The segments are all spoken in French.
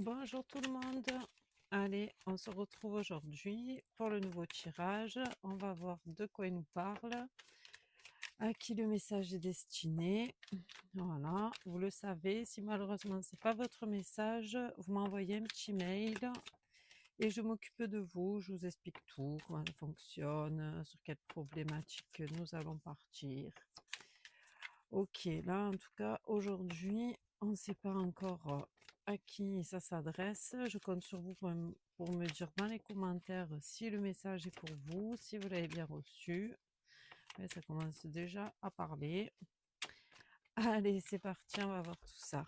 Bonjour tout le monde. Allez, on se retrouve aujourd'hui pour le nouveau tirage. On va voir de quoi il nous parle, à qui le message est destiné. Voilà, vous le savez, si malheureusement c'est pas votre message, vous m'envoyez un petit mail et je m'occupe de vous. Je vous explique tout, comment ça fonctionne, sur quelle problématique nous allons partir. Ok, là en tout cas aujourd'hui, on ne sait pas encore à qui ça s'adresse. Je compte sur vous pour me dire dans les commentaires si le message est pour vous, si vous l'avez bien reçu. Ouais, ça commence déjà à parler. Allez, c'est parti, on va voir tout ça.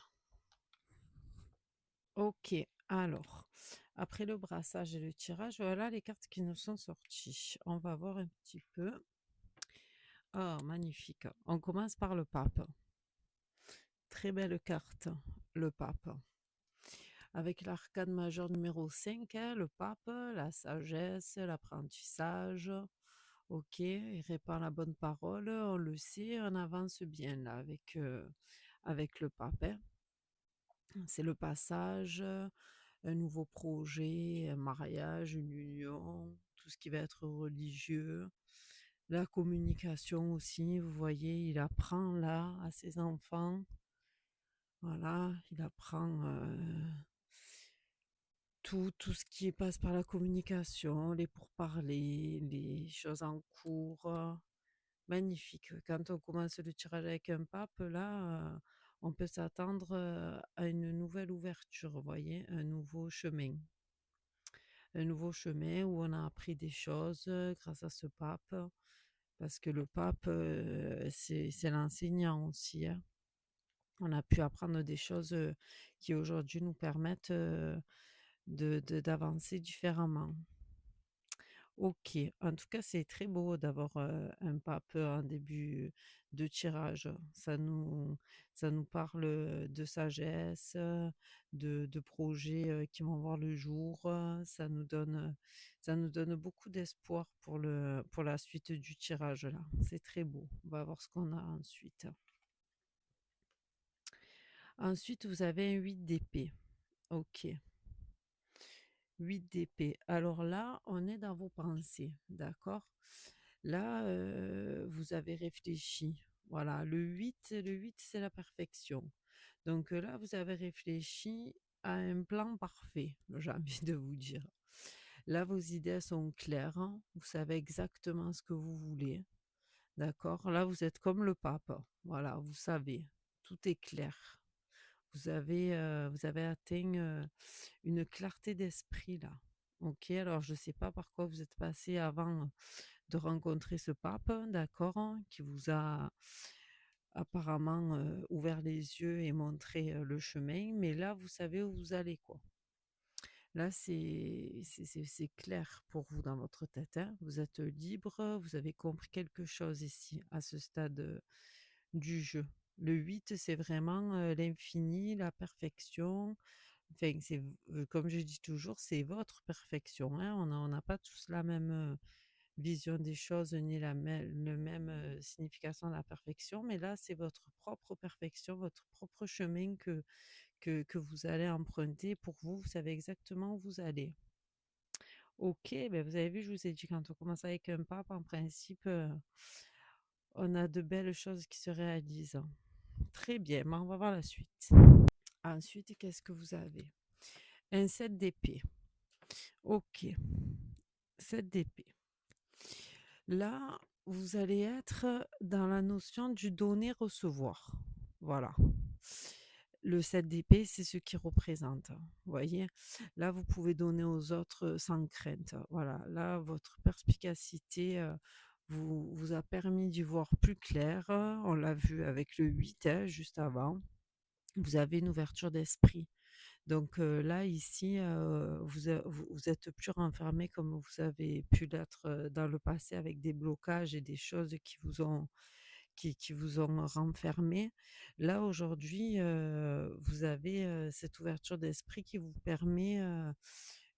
Ok, alors, après le brassage et le tirage, voilà les cartes qui nous sont sorties. On va voir un petit peu. Oh, magnifique. On commence par le pape. Très belle carte, le pape. Avec l'arcane majeur numéro 5, hein, le pape, la sagesse, l'apprentissage. Ok, il répand la bonne parole, on le sait, on avance bien là avec le pape, hein. C'est le passage, un nouveau projet, un mariage, une union, tout ce qui va être religieux. La communication aussi, vous voyez, il apprend là à ses enfants. Voilà, il apprend tout ce qui passe par la communication, les pourparlers, les choses en cours. Magnifique. Quand on commence le tirage avec un pape, là, on peut s'attendre à une nouvelle ouverture, vous voyez, un nouveau chemin. Un nouveau chemin où on a appris des choses grâce à ce pape, parce que le pape, c'est l'enseignant aussi, hein. On a pu apprendre des choses qui aujourd'hui nous permettent d'avancer différemment. Ok, en tout cas, c'est très beau d'avoir un pape en début de tirage. Ça nous parle de sagesse, de projets qui vont voir le jour. Ça nous donne beaucoup d'espoir pour la suite du tirage là. C'est très beau. On va voir ce qu'on a ensuite. Ensuite, vous avez un 8 d'épée. Ok. 8 d'épée. Alors là, on est dans vos pensées, d'accord? Là, vous avez réfléchi. Voilà, le 8 c'est la perfection. Donc là, vous avez réfléchi à un plan parfait, j'ai envie de vous dire. Là, vos idées sont claires, hein. Vous savez exactement ce que vous voulez, d'accord? Là, vous êtes comme le pape. Voilà, vous savez, tout est clair. Vous avez atteint une clarté d'esprit là. Ok, alors je ne sais pas par quoi vous êtes passé avant de rencontrer ce pape, d'accord, hein, qui vous a apparemment ouvert les yeux et montré le chemin, mais là, vous savez où vous allez, quoi. Là, c'est clair pour vous dans votre tête, hein. Vous êtes libre, vous avez compris quelque chose ici, à ce stade du jeu. Le 8, c'est vraiment l'infini, la perfection. Enfin, comme je dis toujours, c'est votre perfection, hein. On n'a pas tous la même vision des choses ni la même signification de la perfection, mais là, c'est votre propre perfection, votre propre chemin que vous allez emprunter pour vous. Vous savez exactement où vous allez. Ok, ben vous avez vu, je vous ai dit, quand on commence avec un pape, en principe, on a de belles choses qui se réalisent. Très bien, mais on va voir la suite. Ensuite, qu'est-ce que vous avez? Un 7 d'épée. Ok, 7 d'épée. Là, vous allez être dans la notion du donner-recevoir. Voilà. Le 7 d'épée, c'est ce qui représente. Vous voyez, là, vous pouvez donner aux autres sans crainte. Voilà, là, votre perspicacité vous a permis d'y voir plus clair. On l'a vu avec le 8, hein, juste avant. Vous avez une ouverture d'esprit. Donc là, ici, vous êtes plus renfermé comme vous avez pu l'être dans le passé avec des blocages et des choses qui vous ont renfermé. Là, aujourd'hui, vous avez cette ouverture d'esprit qui vous permet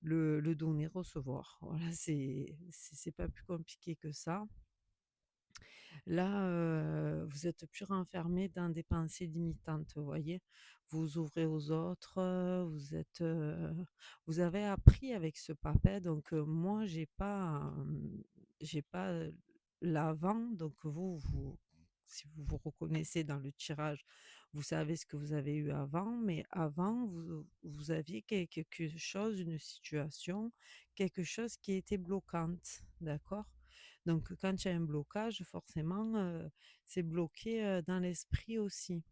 le donner, recevoir. Voilà, c'est pas plus compliqué que ça. Là, vous êtes plus renfermé dans des pensées limitantes, vous voyez? Vous ouvrez aux autres, vous avez appris avec ce papet donc moi j'ai pas, l'avant donc vous si vous vous reconnaissez dans le tirage, vous savez ce que vous avez eu avant, mais avant vous aviez quelque chose, une situation, quelque chose qui était bloquante, d'accord? Donc quand il y a un blocage, forcément, c'est bloqué, dans l'esprit aussi.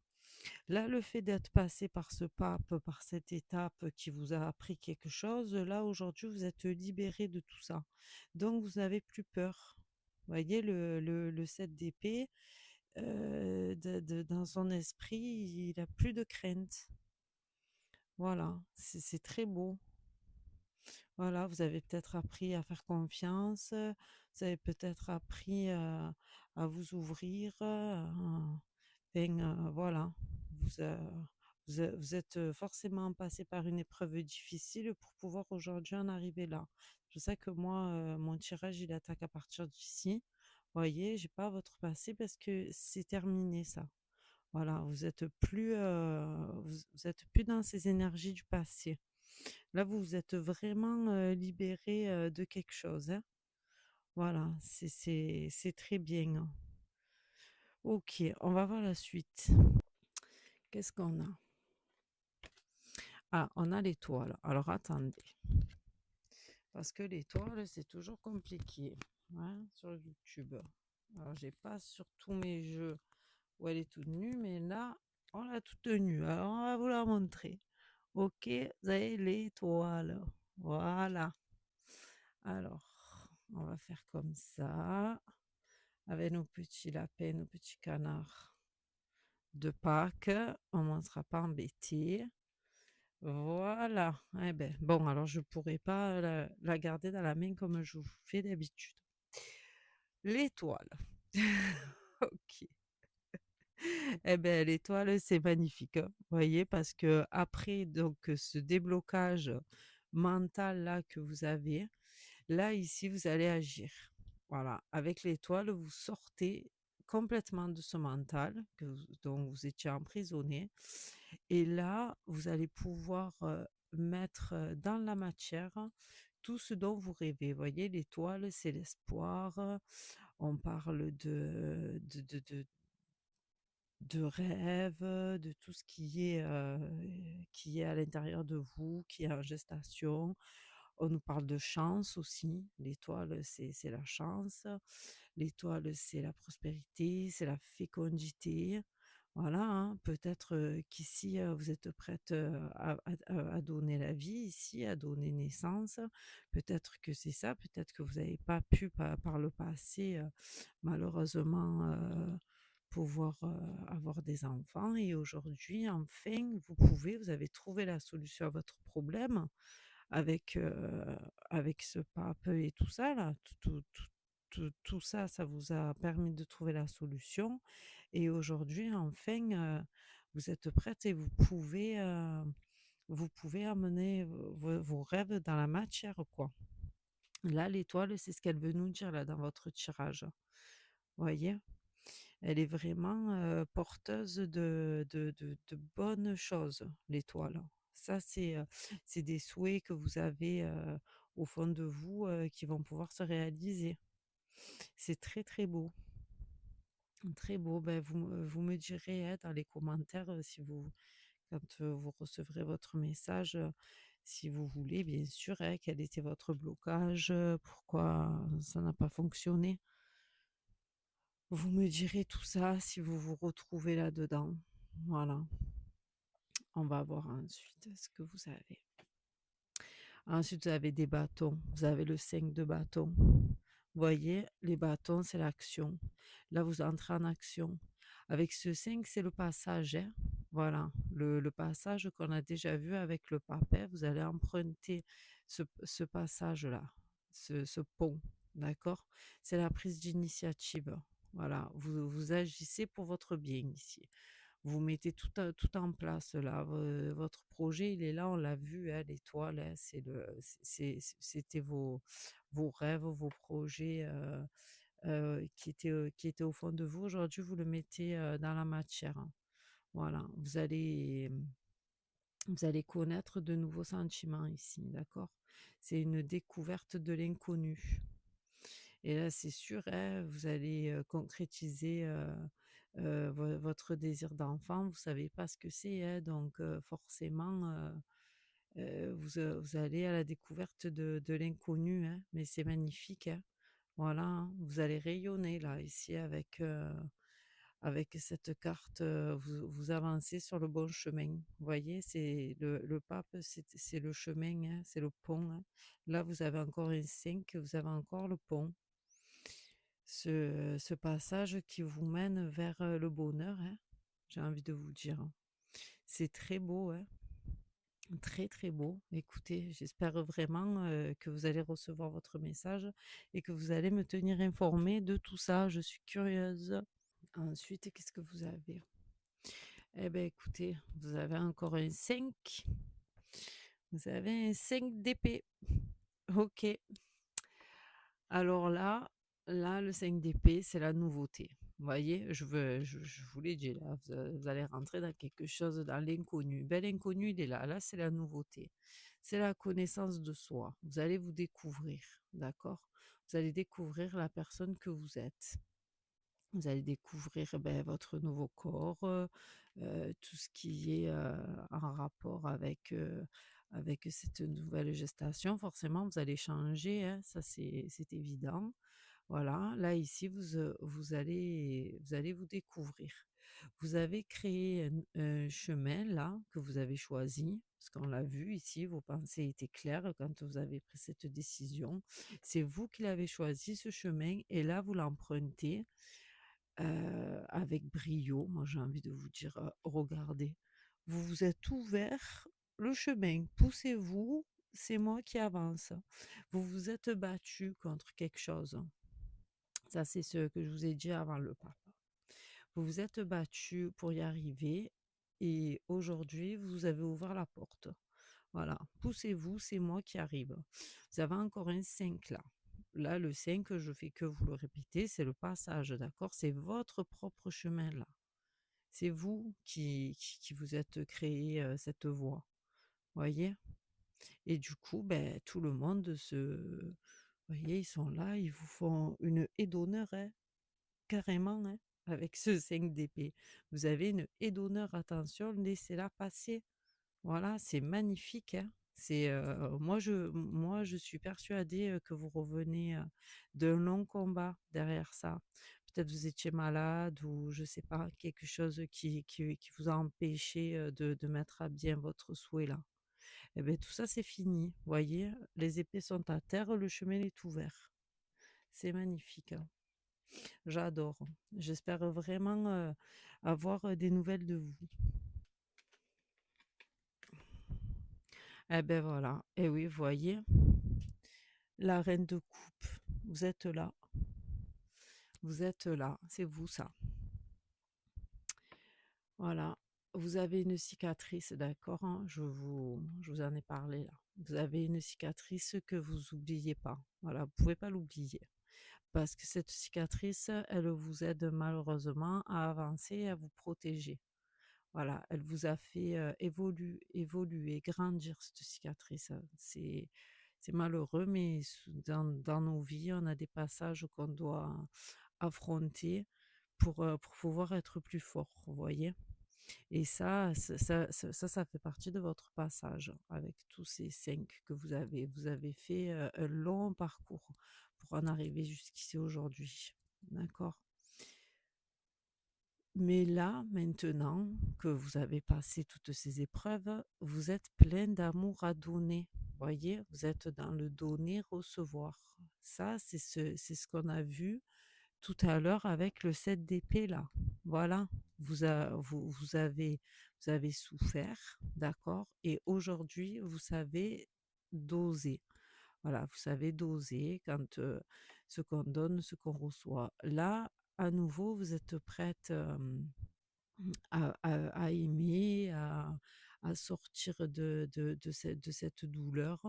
Là, le fait d'être passé par ce pape, par cette étape qui vous a appris quelque chose, là, aujourd'hui, vous êtes libéré de tout ça. Donc vous n'avez plus peur. Vous voyez le 7 d'épée, de dans son esprit, il a plus de crainte. Voilà, c'est très beau. Voilà, vous avez peut-être appris à faire confiance, vous avez peut-être appris, à vous ouvrir, enfin, voilà. Vous, vous êtes, forcément passé par une épreuve difficile pour pouvoir aujourd'hui en arriver là. Je sais que moi, mon tirage, il attaque à partir d'ici. Voyez, j'ai pas votre passé parce que c'est terminé ça. Voilà, vous êtes plus, vous êtes plus dans ces énergies du passé. Là, vous vous êtes vraiment, libéré, de quelque chose, hein. Voilà, c'est très bien, hein. OK, on va voir la suite. Qu'est-ce qu'on a? Ah, on a l'étoile. Alors attendez, parce que l'étoile, c'est toujours compliqué, hein, sur YouTube. Alors j'ai pas sur tous mes jeux où elle est toute nue, mais là, on l'a toute nue. Alors on va vous la montrer. OK, vous avez l'étoile. Voilà. Alors, on va faire comme ça. Avec nos petits lapins, nos petits canards de Pâques. On ne sera pas embêté. Voilà. Eh ben, bon, alors je ne pourrai pas la garder dans la main comme je vous fais d'habitude. L'étoile. Ok. Eh ben, l'étoile, c'est magnifique, hein. Vous voyez, parce que après donc ce déblocage mental là que vous avez, là, ici, vous allez agir. Voilà, avec l'étoile, vous sortez complètement de ce mental dont vous étiez emprisonné. Et là, vous allez pouvoir mettre dans la matière tout ce dont vous rêvez. Vous voyez, l'étoile, c'est l'espoir. On parle de rêve, de tout ce qui est à l'intérieur de vous, qui est en gestation. On nous parle de chance aussi. L'étoile, c'est la chance. L'étoile, c'est la prospérité, c'est la fécondité. Voilà, hein. Peut-être qu'ici, vous êtes prête à donner la vie, ici, à donner naissance. Peut-être que c'est ça, peut-être que vous n'avez pas pu par le passé, malheureusement, pouvoir avoir des enfants. Et aujourd'hui, enfin, vous avez trouvé la solution à votre problème avec, avec ce pape et tout ça là, tout ça, ça vous a permis de trouver la solution et aujourd'hui enfin, vous êtes prête et vous pouvez amener vos rêves dans la matière, quoi. Là, l'étoile, c'est ce qu'elle veut nous dire là dans votre tirage. Voyez? Elle est vraiment, porteuse de bonnes choses, l'étoile. Ça, c'est des souhaits que vous avez, au fond de vous, qui vont pouvoir se réaliser. C'est très, très beau, très beau. Ben, vous me direz, hein, dans les commentaires, si vous quand, vous recevrez votre message, si vous voulez bien sûr, hein, quel était votre blocage, pourquoi ça n'a pas fonctionné. Vous me direz tout ça si vous vous retrouvez là-dedans. Voilà. On va voir ensuite ce que vous avez. Ensuite, vous avez des bâtons. Vous avez le 5 de bâton. Vous voyez, les bâtons, c'est l'action. Là, vous entrez en action. Avec ce 5, c'est le passage, hein. Voilà, le passage qu'on a déjà vu avec le pape, hein. Vous allez emprunter ce passage-là, ce pont, d'accord? C'est la prise d'initiative. Voilà, vous agissez pour votre bien ici. Vous mettez tout en place là. Votre projet, il est là, on l'a vu, hein, l'étoile, hein, c'était vos rêves, vos projets qui était au fond de vous. Aujourd'hui, vous le mettez, dans la matière, hein. Voilà, vous allez connaître de nouveaux sentiments ici, d'accord? C'est une découverte de l'inconnu et là, c'est sûr, hein, vous allez, concrétiser, votre désir d'enfant. Vous savez pas ce que c'est, hein, donc forcément, vous allez à la découverte de l'inconnu, hein, mais c'est magnifique, hein. Voilà, hein, vous allez rayonner là, ici avec cette carte, vous avancez sur le bon chemin. Vous voyez, c'est le pape, c'est le chemin, hein, c'est le pont, hein. Là, vous avez encore un 5, vous avez encore le pont. Ce passage qui vous mène vers, le bonheur, hein, j'ai envie de vous dire, hein. C'est très beau, hein, très, très beau. Écoutez, j'espère vraiment, que vous allez recevoir votre message et que vous allez me tenir informée de tout ça. Je suis curieuse. Ensuite, qu'est-ce que vous avez? Eh bien, écoutez, vous avez encore un 5. Vous avez un 5 d'épée. OK. Alors là, le 5 d'épée, c'est la nouveauté. Vous voyez, je vous l'ai dit, là, vous allez rentrer dans quelque chose, dans l'inconnu. Ben, l'inconnu, il est là. Là, c'est la nouveauté. C'est la connaissance de soi. Vous allez vous découvrir, d'accord? Vous allez découvrir la personne que vous êtes. Vous allez découvrir, beh, votre nouveau corps, tout ce qui est, en rapport avec cette nouvelle gestation. Forcément, vous allez changer, hein, ça c'est évident. Voilà, là ici vous allez vous découvrir. Vous avez créé un chemin là que vous avez choisi, parce qu'on l'a vu ici, vos pensées étaient claires quand vous avez pris cette décision. C'est vous qui l'avez choisi ce chemin et là vous l'empruntez avec brio. Moi, j'ai envie de vous dire, regardez, vous vous êtes ouvert le chemin, poussez-vous, c'est moi qui avance. Vous vous êtes battu contre quelque chose. Ça, c'est ce que je vous ai dit avant le pape. Vous vous êtes battu pour y arriver et aujourd'hui, vous avez ouvert la porte. Voilà, poussez-vous, c'est moi qui arrive. Vous avez encore un 5 là. Là, le 5, je fais que vous le répéter, c'est le passage, d'accord? C'est votre propre chemin là. C'est vous qui vous êtes créé cette voie, voyez? Et du coup, ben, tout le monde voyez, ils sont là, ils vous font une haie d'honneur, hein, carrément, hein, avec ce 5 d'épée. Vous avez une haie d'honneur, attention, laissez-la passer. Voilà, c'est magnifique, hein. C'est, moi je suis persuadée, que vous revenez, d'un long combat derrière ça. Peut-être vous étiez malade ou je sais pas, quelque chose qui vous a empêché, de mettre à bien votre souhait là. Et beh, tout ça c'est fini, voyez? Les épées sont à terre, le chemin est ouvert. C'est magnifique, hein. J'adore. J'espère vraiment, avoir, des nouvelles de vous. Eh ben voilà. Et oui, vous voyez? La reine de coupe, vous êtes là. Vous êtes là, c'est vous ça. Voilà. Vous avez une cicatrice, d'accord, hein, je vous en ai parlé là. Vous avez une cicatrice que vous oubliez pas. Voilà, vous pouvez pas l'oublier. Parce que cette cicatrice, elle vous aide malheureusement à avancer et à vous protéger. Voilà, elle vous a fait évoluer, grandir cette cicatrice. C'est malheureux, mais dans nos vies, on a des passages qu'on doit affronter pour pouvoir être plus fort, vous voyez? Et ça fait partie de votre passage avec tous ces 5 que vous avez. Vous avez fait un long parcours pour en arriver jusqu'ici aujourd'hui. D'accord? Mais là, maintenant que vous avez passé toutes ces épreuves, vous êtes plein d'amour à donner. Voyez, vous êtes dans le donner-recevoir. Ça, c'est ce qu'on a vu tout à l'heure avec le 7 d'épée là. Voilà, vous avez souffert, d'accord? Et aujourd'hui, vous savez doser. Voilà, vous savez doser quand ce qu'on donne, ce qu'on reçoit. Là, à nouveau, vous êtes prête à aimer, à sortir de cette douleur.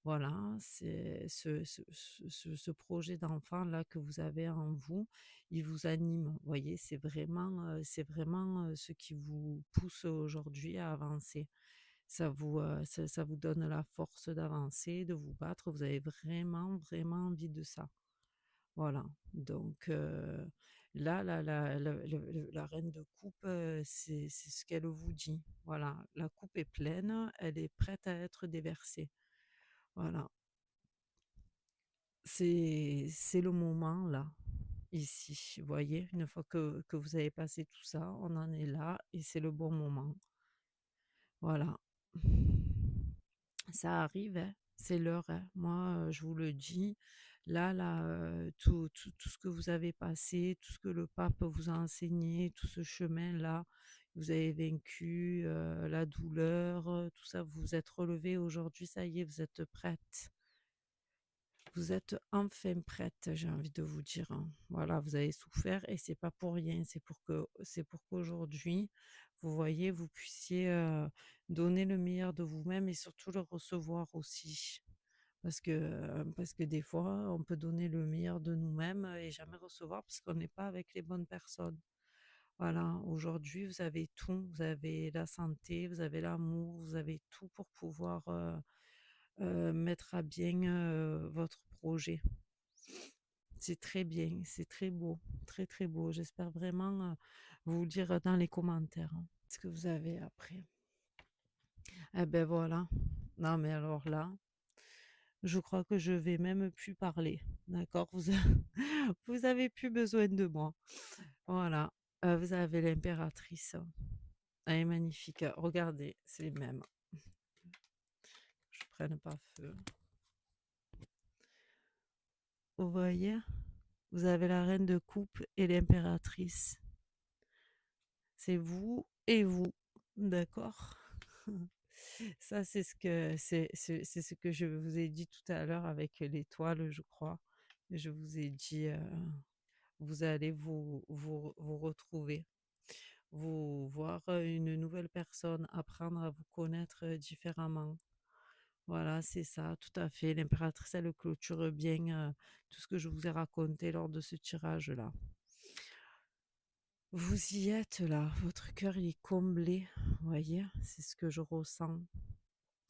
Voilà, c'est ce projet d'enfant-là que vous avez en vous, il vous anime. Vous voyez, c'est vraiment ce qui vous pousse aujourd'hui à avancer. Ça vous donne la force d'avancer, de vous battre. Vous avez vraiment, vraiment envie de ça. Voilà, donc là, la reine de coupe, c'est ce qu'elle vous dit. Voilà, la coupe est pleine, elle est prête à être déversée. Voilà, c'est le moment là, ici. Vous voyez, une fois que vous avez passé tout ça, on en est là et c'est le bon moment. Voilà. Ça arrive, hein, c'est l'heure, hein. Moi, je vous le dis, là, tout ce que vous avez passé, tout ce que le pape vous a enseigné, tout ce chemin-là, vous avez vaincu, la douleur, tout ça, vous vous êtes relevé aujourd'hui, ça y est, vous êtes prête. Vous êtes enfin prête, j'ai envie de vous dire, hein. Voilà, vous avez souffert et c'est pas pour rien, c'est pour qu'aujourd'hui, vous voyez, vous puissiez, donner le meilleur de vous-même et surtout le recevoir aussi. Parce que des fois, on peut donner le meilleur de nous-mêmes et jamais recevoir parce qu'on n'est pas avec les bonnes personnes. Voilà, aujourd'hui, vous avez tout, vous avez la santé, vous avez l'amour, vous avez tout pour pouvoir, mettre à bien, votre projet. C'est très bien, c'est très beau, très, très beau. J'espère vraiment, vous lire dans les commentaires, hein, ce que vous avez après. Eh ben voilà. Non, mais alors là, je crois que je vais même plus parler. D'accord? Vous avez plus besoin de moi. Voilà. Vous avez l'impératrice. Elle est magnifique. Regardez, c'est les mêmes. Je prenne pas feu. Vous voyez? Vous avez la reine de coupe et l'impératrice. C'est vous et vous. D'accord? Ça, c'est ce que je vous ai dit tout à l'heure avec l'étoile, je crois. Je vous ai dit, vous allez vous retrouver, vous voir une nouvelle personne, apprendre à vous connaître différemment. Voilà, c'est ça, tout à fait. L'impératrice, elle clôture bien tout ce que je vous ai raconté lors de ce tirage-là. Vous y êtes là, votre cœur il est comblé, vous voyez, c'est ce que je ressens.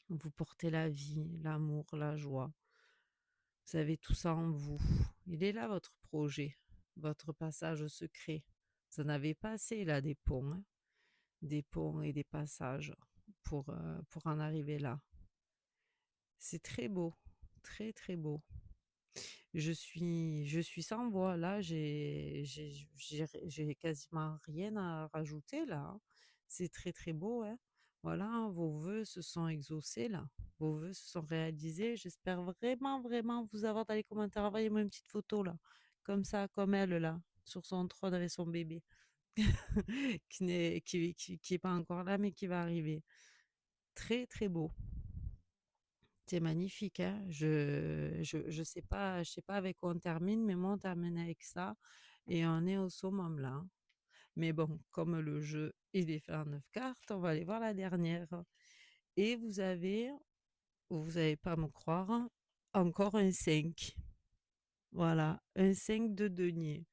Vous portez la vie, l'amour, la joie. Vous avez tout ça en vous. Il est là votre projet, votre passage secret. Vous en avez pas assez là des ponts, hein, des ponts et des passages pour en arriver là. C'est très beau, très très beau. Je suis sans voix là, j'ai quasiment rien à rajouter là, hein. C'est très, très beau, hein. Voilà, hein, vos vœux se sont exaucés là. Vos vœux se sont réalisés. J'espère vraiment, vraiment vous avoir dans les commentaires. Envoyez-moi une petite photo là, comme ça, comme elle là, sur son trône avec son bébé, qui est pas encore là, mais qui va arriver. Très, très beau. C'est magnifique, hein. Je sais pas avec quoi on termine, mais moi, on termine avec ça et on est au summum là, hein. Mais bon, comme le jeu, il est fait en 9 cartes, on va aller voir la dernière et vous allez pas me croire, encore un 5. Voilà, un 5 de denier.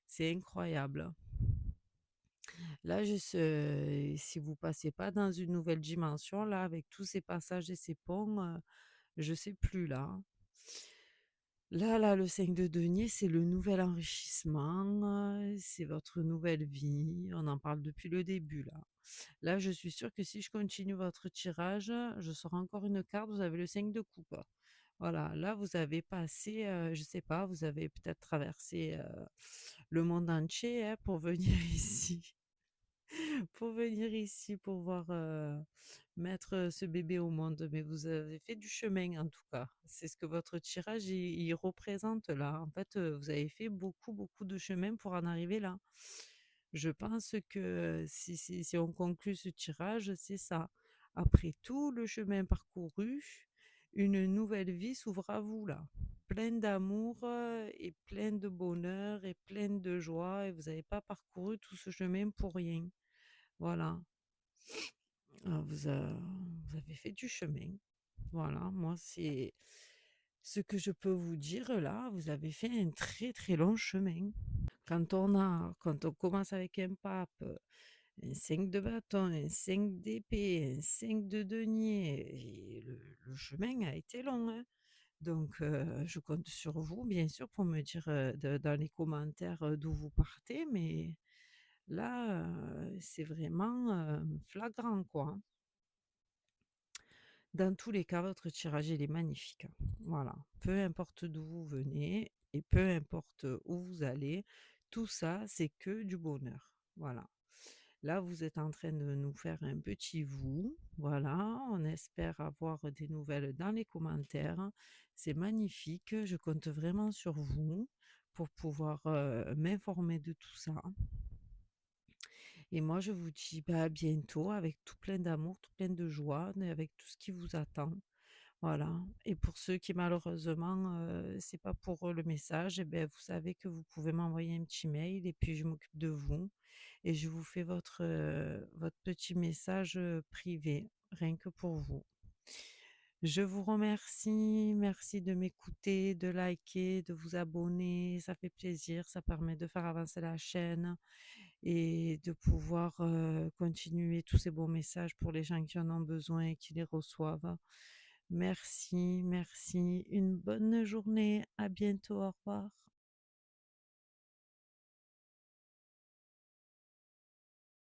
C'est incroyable. Là, si vous passez pas dans une nouvelle dimension, là, avec tous ces passages et ces ponts, je sais plus là, hein. Là, le 5 de denier, c'est le nouvel enrichissement, c'est votre nouvelle vie. On en parle depuis le début, là. Là, je suis sûre que si je continue votre tirage, je sors encore une carte. Vous avez le 5 de coupe. Voilà, là, vous avez passé, je sais pas, vous avez peut-être traversé le monde entier hein, pour venir ici. Pour venir ici, pour voir mettre ce bébé au monde. Mais vous avez fait du chemin en tout cas. C'est ce que votre tirage il représente là. En fait, vous avez fait beaucoup, beaucoup de chemin pour en arriver là. Je pense que si on conclut ce tirage, c'est ça. Après tout le chemin parcouru, une nouvelle vie s'ouvre à vous là. Plein d'amour et plein de bonheur et plein de joie. Et vous n'avez pas parcouru tout ce chemin pour rien. Voilà. Vous avez fait du chemin. Voilà, moi, c'est ce que je peux vous dire là. Vous avez fait un très, très long chemin. Quand on commence avec un pape, un 5 de bâton, un 5 d'épée, un 5 de denier et le chemin a été long, hein. Donc je compte sur vous, bien sûr, pour me dire, dans les commentaires, d'où vous partez, mais là, c'est vraiment, flagrant, quoi, hein. Dans tous les cas, votre tirage, il est magnifique, hein. Voilà. Peu importe d'où vous venez et peu importe où vous allez, tout ça, c'est que du bonheur. Voilà. Là, vous êtes en train de nous faire un petit vous. Voilà. On espère avoir des nouvelles dans les commentaires. C'est magnifique. Je compte vraiment sur vous pour pouvoir m'informer de tout ça. Et moi, je vous dis bah, à bientôt avec tout plein d'amour, tout plein de joie, et avec tout ce qui vous attend. Voilà. Et pour ceux qui malheureusement, c'est pas pour eux le message, et ben, vous savez que vous pouvez m'envoyer un petit mail et puis je m'occupe de vous et je vous fais votre petit message, privé, rien que pour vous. Je vous remercie, merci de m'écouter, de liker, de vous abonner, ça fait plaisir, ça permet de faire avancer la chaîne et de pouvoir, continuer tous ces beaux messages pour les gens qui en ont besoin et qui les reçoivent. Merci, merci. Une bonne journée. À bientôt. Au revoir.